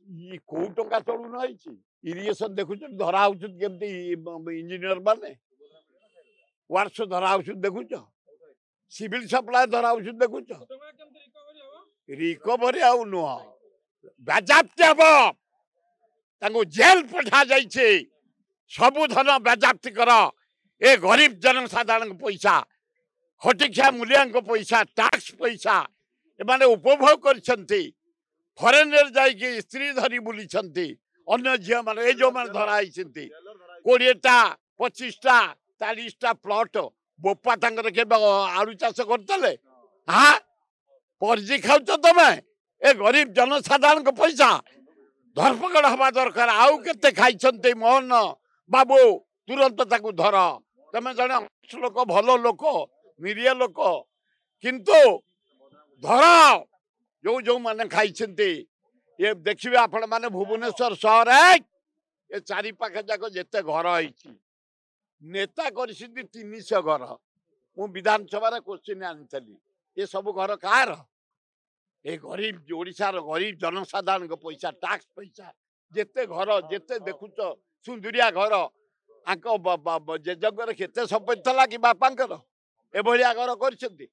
ଇ କୋଉ ଟଙ୍କା ଚଳୁ ନ ହେଇଛି ଇରିଗେସନ ଦେଖୁଛନ୍ତି ଧରା ହଉଛନ୍ତି କେମିତି ଇଞ୍ଜିନିୟର ମାନେ ୱାର୍କସ ଧରା ହଉଛନ୍ତି ଦେଖୁଛ ସିଭିଲ ସପ୍ଲାଏ ଧରା ହଉଛନ୍ତି ଦେଖୁଛ ରିକଭରି ଆଉ ନୁହଁ ବାଜ୍ୟାପ୍ତି ହବ ତାଙ୍କୁ ଜେଲ ପଠା ଯାଇଛି ସବୁ ଧନ ବାଜ୍ୟାପ୍ତି କର ଏ ଗରିବ ଜନସାଧାରଣଙ୍କ ପଇସା ଖଟିଖିଆ ମୂଲ୍ୟାଙ୍କ ପଇସା ଟାକ୍ସ ପଇସା ଏମାନେ ଉପଭୋଗ କରିଛନ୍ତି ଫରେନରେ ଯାଇକି ସ୍ତ୍ରୀ ଧରି ବୁଲିଛନ୍ତି ଅନ୍ୟ ଝିଅ ମାନେ ଏ ଯୋଉମାନେ ଧରା ହେଇଛନ୍ତି 20ଟା 25ଟା 40ଟା ପ୍ଲଟ ବୋପା ତାଙ୍କର କେବେ ଆଳୁ ଚାଷ କରୁଥିଲେ ହଁ ପରିଜି ଖାଉଛ ତମେ ଏ ଗରିବ ଜନସାଧାରଣଙ୍କ ପଇସା ଧରପକଡ଼ ହବା ଦରକାର ଆଉ କେତେ ଖାଇଛନ୍ତି ମୋହନ ବାବୁ ତୁରନ୍ତ ତାକୁ ଧର ତମେ ଜଣେ ଲୋକ ଭଲ ଲୋକ ନିରୀହ ଲୋକ କିନ୍ତୁ ଧର ଯୋଉମାନେ ଖାଇଛନ୍ତି ଏ ଦେଖିବେ ଆପଣ ମାନେ ଭୁବନେଶ୍ୱର ସହର ଏ ଚାରି ପାଖ ଯାକ ଯେତେ ଘର ହେଇଛି ନେତା କରିଛନ୍ତି 300 ଘର ମୁଁ ବିଧାନସଭାରେ କୋଶ୍ଚିନ୍ ଆଣିଥିଲି ଏ ସବୁ ଘର କାହାର ଏ ଗରିବ ଓଡ଼ିଶାର ଗରିବ ଜନସାଧାରଣଙ୍କ ପଇସା ଟାକ୍ସ ପଇସା ଯେତେ ଘର ଯେତେ ଦେଖୁଛ ସୁନ୍ଦରିଆ ଘର ଆଙ୍କ ଜେଜେଙ୍କର କେତେ ସମ୍ପତ୍ତି ଥିଲା କି ବାପାଙ୍କର ଏଭଳିଆ ଘର କରିଛନ୍ତି